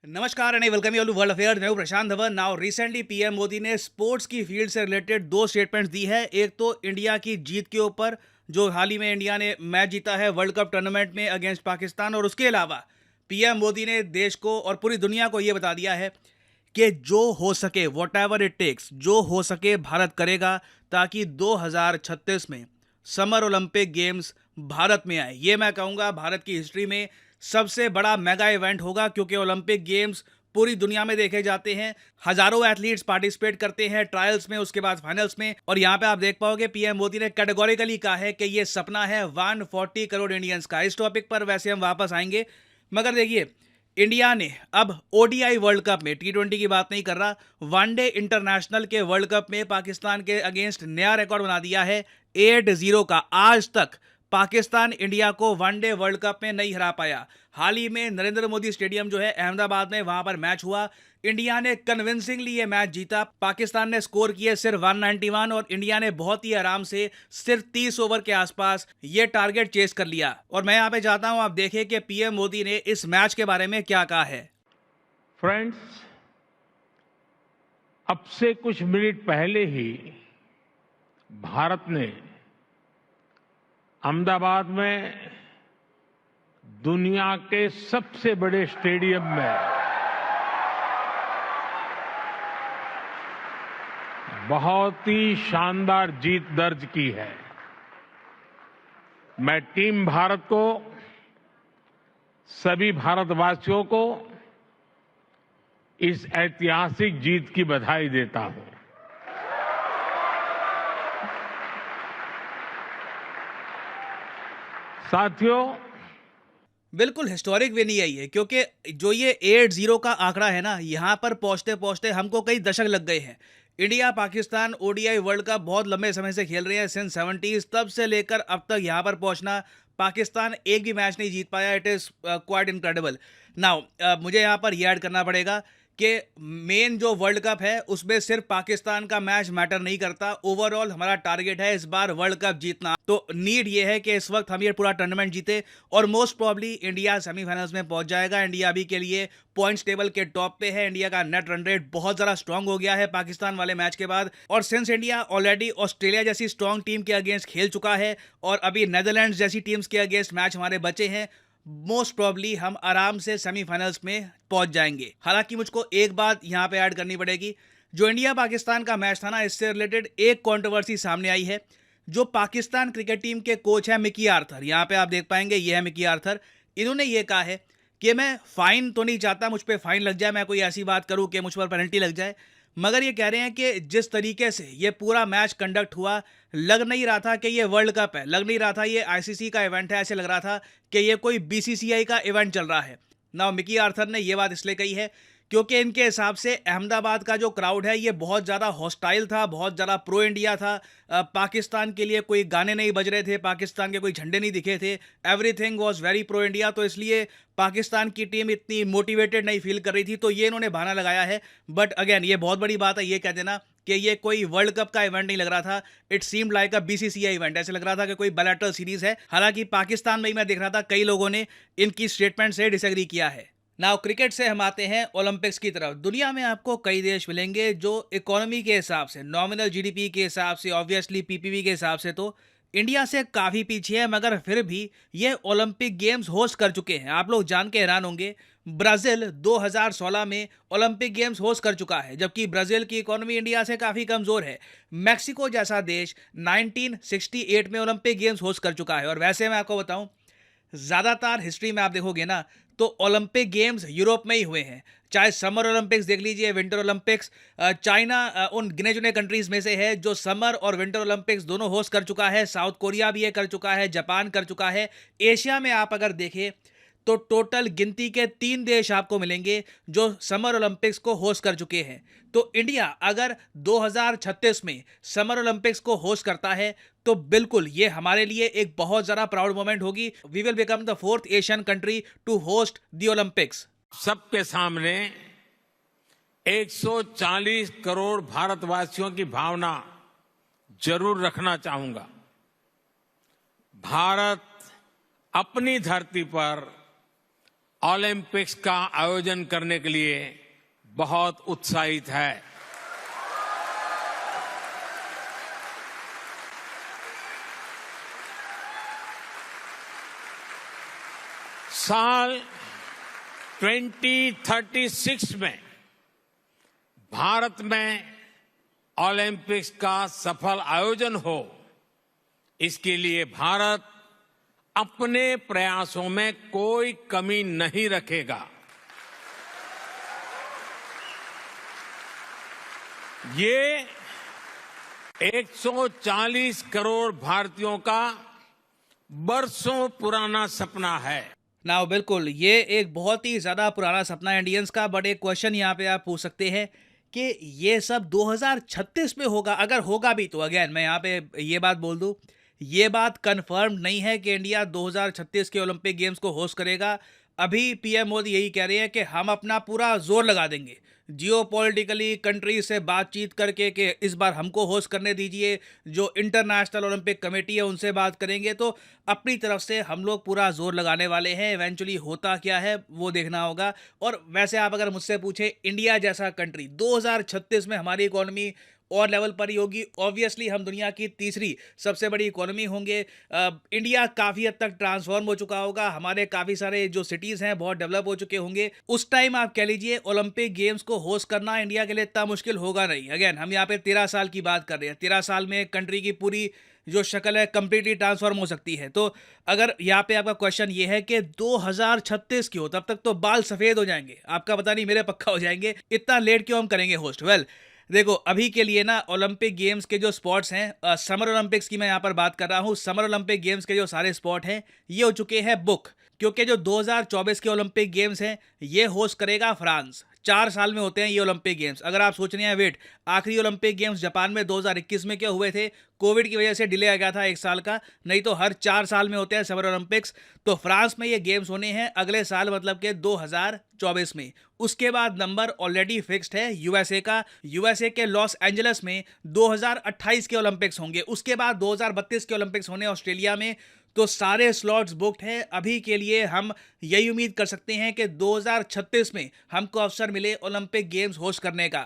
नमस्कार and welcome you all to world affairs. मैं हूं Prashant Dhawan. Now recently PM Modi ने स्पोर्ट्स की फील्ड से रिलेटेड दो स्टेटमेंट्स दी है। एक तो इंडिया की जीत के ऊपर, जो हाल ही में इंडिया ने मैच जीता है वर्ल्ड कप टूर्नामेंट में अगेंस्ट पाकिस्तान, और उसके अलावा पीएम मोदी ने देश को और पूरी दुनिया को यह बता दिया है कि जो हो सके, वॉट एवर इट टेक्स, जो हो सके भारत करेगा ताकि 2036 में समर ओलंपिक गेम्स भारत में आए। ये मैं कहूँगा भारत की हिस्ट्री में सबसे बड़ा मेगा इवेंट होगा, क्योंकि ओलंपिक गेम्स पूरी दुनिया में देखे जाते हैं। हजारों एथलीट्स पार्टिसिपेट करते हैं ट्रायल्स में, उसके बाद फाइनल्स में। और यहाँ पे आप देख पाओगे पीएम मोदी ने कैटेगोरिकली कहा है कि ये सपना है 140 करोड़ इंडियंस का। इस टॉपिक पर वैसे हम वापस आएंगे, मगर देखिए इंडिया ने अब ओडीआई वर्ल्ड कप में, टी20 की बात नहीं कर रहा, वनडे इंटरनेशनल के वर्ल्ड कप में पाकिस्तान के अगेंस्ट नया रिकॉर्ड बना दिया है 8-0 का। आज तक पाकिस्तान इंडिया को वनडे वर्ल्ड कप में नहीं हरा पाया। हाल ही में नरेंद्र मोदी स्टेडियम जो है अहमदाबाद में, वहां पर मैच हुआ। इंडिया ने कन्विंसिंगली ये मैच जीता। पाकिस्तान ने स्कोर किए सिर्फ 191 और इंडिया ने बहुत ही आराम से सिर्फ 30 ओवर के आसपास ये टारगेट चेस कर लिया। और मैं यहाँ पे चाहता हूं आप देखें कि पीएम मोदी ने इस मैच के बारे में क्या कहा है। फ्रेंड्स, अब से कुछ मिनट पहले ही भारत ने अहमदाबाद में दुनिया के सबसे बड़े स्टेडियम में बहुत ही शानदार जीत दर्ज की है। मैं टीम भारत को, सभी भारतवासियों को इस ऐतिहासिक जीत की बधाई देता हूं। साथियों, बिल्कुल हिस्टोरिक विन ही है, क्योंकि जो ये 8-0 का आंकड़ा है ना, यहां पर पहुंचते पहुंचते हमको कई दशक लग गए हैं। India Pakistan ODI world cup बहुत लंबे समय से खेल रहे हैं, सिंस 70s, तब से लेकर अब तक यहां पर पहुंचना, पाकिस्तान एक भी मैच नहीं जीत पाया। It is quite incredible. Now मुझे यहां पर यह ऐड करना पड़ेगा कि मेन जो वर्ल्ड कप है उसमें सिर्फ पाकिस्तान का मैच मैटर नहीं करता। ओवरऑल हमारा टारगेट है इस बार वर्ल्ड कप जीतना। तो नीड ये है कि इस वक्त हम ये पूरा टूर्नामेंट जीते, और मोस्ट प्रॉब्ली इंडिया सेमीफाइनल्स में पहुंच जाएगा। इंडिया अभी के लिए पॉइंट्स टेबल के टॉप पे है। इंडिया का नेट रन रेट बहुत ज़्यादा स्ट्रांग हो गया है पाकिस्तान वाले मैच के बाद। और सिंस इंडिया ऑलरेडी ऑस्ट्रेलिया जैसी स्ट्रांग टीम के अगेंस्ट खेल चुका है और अभी नेदरलैंड्स जैसी टीम्स के अगेंस्ट मैच हमारे बचे हैं, मोस्ट प्रॉब्ली हम आराम से सेमीफाइनल्स में पहुंच जाएंगे। हालांकि मुझको एक बात यहां पे ऐड करनी पड़ेगी। जो इंडिया पाकिस्तान का मैच था ना, इससे रिलेटेड एक कंट्रोवर्सी सामने आई है। जो पाकिस्तान क्रिकेट टीम के कोच है मिकी आर्थर, यहां पे आप देख पाएंगे ये है मिकी आर्थर। इन्होंने ये कहा है कि मैं फाइन तो नहीं चाहता, मुझ पर फाइन लग जाए, मैं कोई ऐसी बात करूं कि मुझ पर पेनल्टी लग जाए, मगर ये कह रहे हैं कि जिस तरीके से ये पूरा मैच कंडक्ट हुआ, लग नहीं रहा था कि ये वर्ल्ड कप है, लग नहीं रहा था ये आईसीसी का इवेंट है। ऐसे लग रहा था कि ये कोई बीसीसीआई का इवेंट चल रहा है। नाउ मिकी आर्थर ने ये बात इसलिए कही है क्योंकि इनके हिसाब से अहमदाबाद का जो क्राउड है ये बहुत ज़्यादा हॉस्टाइल था, बहुत ज़्यादा प्रो इंडिया था। पाकिस्तान के लिए कोई गाने नहीं बज रहे थे, पाकिस्तान के कोई झंडे नहीं दिखे थे। Everything was very pro India. तो इसलिए पाकिस्तान की टीम इतनी मोटिवेटेड नहीं फील कर रही थी। तो ये इन्होंने बहाना लगाया है। बट अगेन ये बहुत बड़ी बात है ये कह देना कि ये कोई वर्ल्ड कप का इवेंट नहीं लग रहा था। It seemed like a BCCI event. ऐसे लग रहा था कि कोई बायलैटरल सीरीज है। हालांकि पाकिस्तान में ही मैं देख रहा था कई लोगों ने इनकी स्टेटमेंट से डिसएग्री किया है। नाउ क्रिकेट से हम आते हैं ओलंपिक्स की तरफ। दुनिया में आपको कई देश मिलेंगे जो इकोनॉमी के हिसाब से, नॉमिनल जीडीपी के हिसाब से, ऑब्वियसली पीपीपी के हिसाब से तो इंडिया से काफ़ी पीछे है, मगर फिर भी ये ओलंपिक गेम्स होस्ट कर चुके हैं। आप लोग जान के हैरान होंगे, ब्राज़ील 2016 में ओलंपिक गेम्स होस्ट कर चुका है, जबकि ब्राज़ील की इकोनॉमी इंडिया से काफ़ी कमज़ोर है। मैक्सिको जैसा देश 1968 में ओलंपिक गेम्स होस्ट कर चुका है। और वैसे मैं आपको बताऊं, ज़्यादातर हिस्ट्री में आप देखोगे ना तो ओलंपिक गेम्स यूरोप में ही हुए हैं। चाहे समर ओलंपिक्स देख लीजिए, विंटर ओलंपिक्स। चाइना उन गिने चुने कंट्रीज़ में से है जो समर और विंटर ओलंपिक्स दोनों होस्ट कर चुका है। साउथ कोरिया भी ये कर चुका है, जापान कर चुका है। एशिया में आप अगर देखें तो टोटल गिनती के 3 देश आपको मिलेंगे जो समर ओलंपिक्स को होस्ट कर चुके हैं। तो इंडिया अगर 2036 में समर ओलंपिक्स को होस्ट करता है तो बिल्कुल ये हमारे लिए एक बहुत ज़्यादा प्राउड मोमेंट होगी। We will become the 4th Asian country to host the Olympics. सबके सामने 140 करोड़ भारतवासियों की भावना जरूर रखना चाहूंगा। भारत अपनी धरती पर ओलंपिक्स का आयोजन करने के लिए बहुत उत्साहित है। साल 2036 में भारत में ओलंपिक्स का सफल आयोजन हो, इसके लिए भारत अपने प्रयासों में कोई कमी नहीं रखेगा। ये 140 करोड़ भारतीयों का बरसों पुराना सपना है। नाउ बिल्कुल ये एक बहुत ही ज़्यादा पुराना सपना है इंडियंस का, बट एक क्वेश्चन यहाँ पे आप पूछ सकते हैं कि ये सब 2036 में होगा। अगर होगा भी तो अगेन मैं यहाँ पे ये बात बोल दूँ, ये बात कंफर्म नहीं है कि इंडिया 2036 के ओलंपिक गेम्स को होस्ट करेगा। अभी पीएम मोदी यही कह रहे हैं कि हम अपना पूरा जोर लगा देंगे जियोपॉलिटिकली कंट्री से बातचीत करके कि इस बार हमको होस्ट करने दीजिए। जो इंटरनेशनल ओलंपिक कमेटी है उनसे बात करेंगे, तो अपनी तरफ से हम लोग पूरा जोर लगाने वाले हैं। इवेंचुअली होता क्या है वो देखना होगा। और वैसे आप अगर मुझसे पूछे, इंडिया जैसा कंट्री 2036 में हमारी इकोनॉमी और लेवल पर ही होगी। ऑब्वियसली हम दुनिया की तीसरी सबसे बड़ी इकोनॉमी होंगे। इंडिया काफ़ी हद तक ट्रांसफॉर्म हो चुका होगा, हमारे काफ़ी सारे जो सिटीज़ हैं बहुत डेवलप हो चुके होंगे। उस टाइम आप कह लीजिए ओलंपिक गेम्स को होस्ट करना इंडिया के लिए इतना मुश्किल होगा नहीं। अगेन हम यहाँ पे 13 साल की बात कर रहे हैं। 13 साल में कंट्री की पूरी जो शक्ल है कंप्लीटली ट्रांसफॉर्म हो सकती है। तो अगर यहाँ पे आपका क्वेश्चन ये है कि 2036 क्यों, तब तक तो बाल सफ़ेद हो जाएंगे, आपका पता नहीं मेरे पक्का हो जाएंगे, इतना लेट क्यों हम करेंगे होस्ट। वेल देखो, अभी के लिए ना ओलंपिक गेम्स के जो स्पॉट्स हैं, समर ओलंपिक्स की मैं यहाँ पर बात कर रहा हूँ। समर ओलंपिक गेम्स के जो सारे स्पॉट हैं ये हो चुके हैं बुक, क्योंकि जो 2024 के ओलंपिक गेम्स हैं ये होस्ट करेगा फ्रांस। 4 साल में होते हैं ये ओलंपिक गेम्स। अगर आप सोच रहे हैं वेट, आखिरी ओलंपिक गेम्स जापान में 2021 में क्या हुए थे, कोविड की वजह से डिले आ गया था 1 साल का, नहीं तो हर 4 साल में होते हैं समर ओलंपिक्स। तो फ्रांस में ये गेम्स होने हैं अगले साल, मतलब के 2024 में। उसके बाद नंबर ऑलरेडी फिक्स्ड है यूएसए का। यूएसए के लॉस एंजलिस में 2028 के ओलंपिक्स होंगे। उसके बाद 2032 के ओलंपिक्स होने ऑस्ट्रेलिया में। तो सारे स्लॉट्स बुक्ड हैं। अभी के लिए हम यही उम्मीद कर सकते हैं कि 2036 में हमको अवसर मिले ओलंपिक गेम्स होस्ट करने का।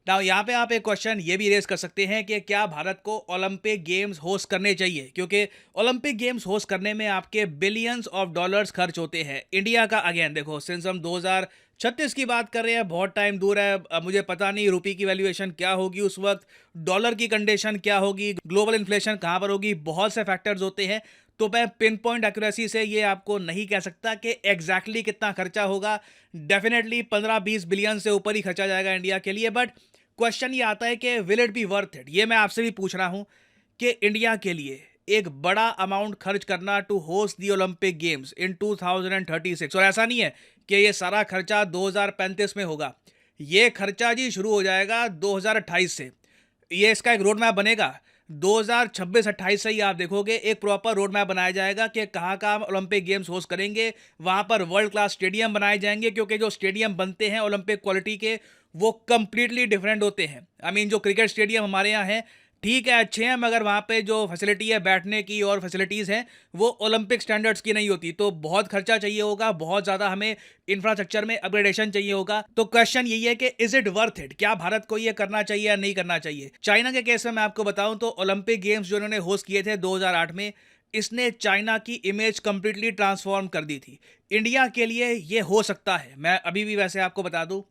नाउ यहाँ पे आप एक क्वेश्चन ये भी रेज कर सकते हैं कि क्या भारत को ओलंपिक गेम्स होस्ट करने चाहिए, क्योंकि ओलंपिक गेम्स होस्ट करने में आपके बिलियंस ऑफ डॉलर्स खर्च होते हैं। इंडिया का अगेन देखो, सिंस हम 2036 की बात कर रहे हैं, बहुत टाइम दूर है। अब मुझे पता नहीं रुपये की वैल्यूएशन क्या होगी उस वक्त, डॉलर की कंडीशन क्या होगी, ग्लोबल इन्फ्लेशन कहाँ पर होगी, बहुत से फैक्टर्स होते हैं। तो मैं पिन पॉइंट एक्यूरेसी से ये आपको नहीं कह सकता कि एग्जैक्टली कितना खर्चा होगा। डेफिनेटली 15-20 बिलियन से ऊपर ही खर्चा जाएगा इंडिया के लिए। बट क्वेश्चन ये आता है कि will it be worth it. ये मैं आपसे भी पूछ रहा हूँ कि इंडिया के लिए एक बड़ा अमाउंट खर्च करना to host the Olympic games in 2036। और ऐसा नहीं है कि ये सारा खर्चा 2035 में होगा, ये खर्चा जी शुरू हो जाएगा 2028 से। ये इसका एक रोड मैप बनेगा 2026-28 से ही आप देखोगे एक प्रॉपर रोड मैप बनाया जाएगा कि कहाँ कहाँ हम ओलंपिक गेम्स होस्ट करेंगे। वहाँ पर वर्ल्ड क्लास स्टेडियम बनाए जाएंगे, क्योंकि जो स्टेडियम बनते हैं ओलंपिक क्वालिटी के वो कंप्लीटली डिफरेंट होते हैं। आई मीन जो क्रिकेट स्टेडियम हमारे यहाँ हैं ठीक है, अच्छे हैं, मगर वहाँ पे जो फैसिलिटी है बैठने की और फैसिलिटीज़ हैं वो ओलंपिक स्टैंडर्ड्स की नहीं होती। तो बहुत खर्चा चाहिए होगा, बहुत ज़्यादा हमें इंफ्रास्ट्रक्चर में अपग्रेडेशन चाहिए होगा। तो क्वेश्चन यही है कि इज इट वर्थ इट, क्या भारत को ये करना चाहिए या नहीं करना चाहिए। चाइना के केस में मैं आपको बताऊं तो ओलंपिक गेम्स जो इन्होंने होस्ट किए थे 2008 में, इसने चाइना की इमेज कंप्लीटली ट्रांसफॉर्म कर दी थी। इंडिया के लिए ये हो सकता है। मैं अभी भी वैसे आपको बता दूं,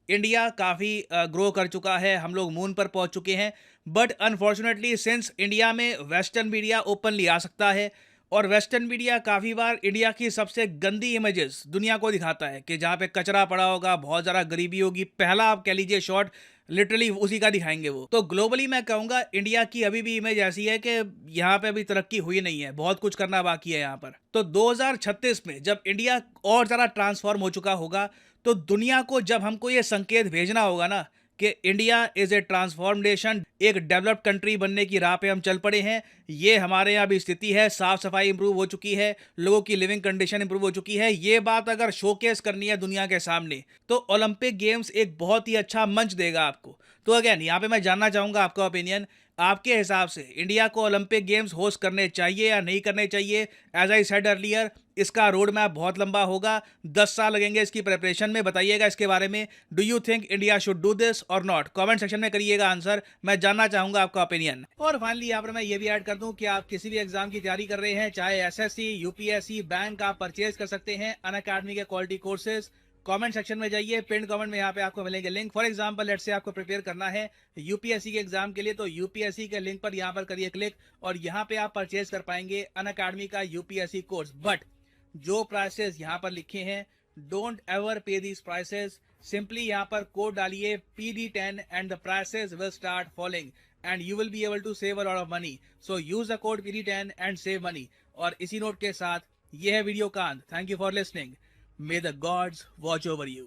इंडिया काफ़ी ग्रो कर चुका है, हम लोग मून पर पहुंच चुके हैं। बट अनफॉर्चुनेटली सिंस इंडिया में वेस्टर्न मीडिया ओपनली आ सकता है, और वेस्टर्न मीडिया काफ़ी बार इंडिया की सबसे गंदी इमेजेस दुनिया को दिखाता है कि जहाँ पे कचरा पड़ा होगा, बहुत ज़्यादा गरीबी होगी, पहला आप कह लीजिए शॉट लिटरली उसी का दिखाएंगे वो। तो ग्लोबली मैं कहूँगा इंडिया की अभी भी इमेज ऐसी है कि यहाँ पे अभी तरक्की हुई नहीं है, बहुत कुछ करना बाकी है यहाँ पर। तो 2036 में जब इंडिया और ज़्यादा ट्रांसफॉर्म हो चुका होगा, तो दुनिया को जब हमको ये संकेत भेजना होगा ना कि India is a transform nation, एक डेवलप्ड कंट्री बनने की राह पे हम चल पड़े हैं, ये हमारे यहाँ भी स्थिति है, साफ सफाई इंप्रूव हो चुकी है, लोगों की लिविंग कंडीशन इंप्रूव हो चुकी है, ये बात अगर शोकेस करनी है दुनिया के सामने, तो ओलंपिक गेम्स एक बहुत ही अच्छा मंच देगा आपको। तो अगेन यहाँ पे मैं जानना चाहूँगा आपका ओपिनियन, आपके हिसाब से इंडिया को ओलंपिक गेम्स होस्ट करने चाहिए या नहीं करने चाहिए? एज आई सेड अर्लियर, इसका रोड मैप बहुत लंबा होगा, 10 साल लगेंगे इसकी प्रिपरेशन में। बताइएगा इसके बारे में, do you think India should do this और नॉट? कमेंट सेक्शन में करिएगा आंसर, मैं जानना चाहूंगा आपका ओपिनियन। और फाइनली यहाँ पर मैं ये भी ऐड कर दूं कि आप किसी भी एग्जाम की तैयारी कर रहे हैं, चाहे एसएससी, यूपीएससी, बैंक, आप परचेज कर सकते हैं अनअकैडमी के क्वालिटी कोर्सेज। कमेंट सेक्शन में जाइए, पिन कमेंट में यहाँ पे आपको मिलेंगे link. For example let's say आपको प्रिपेयर करना है यूपीएससी के एग्जाम के लिए, तो यूपीएससी के लिंक पर यहाँ पर करिए क्लिक और यहाँ पे आप परचेज कर पाएंगे अनअकैडमी का यूपीएससी कोर्स। बट जो प्राइसेस यहाँ पर लिखे हैं, don't ever pay these prices. Simply यहाँ पर कोड डालिए PD10 and the prices will start falling and you will be able to save a lot of money. So use the code PD10 and save money. और इसी note के साथ ये है video का अंत। Thank you for listening. May the gods watch over you.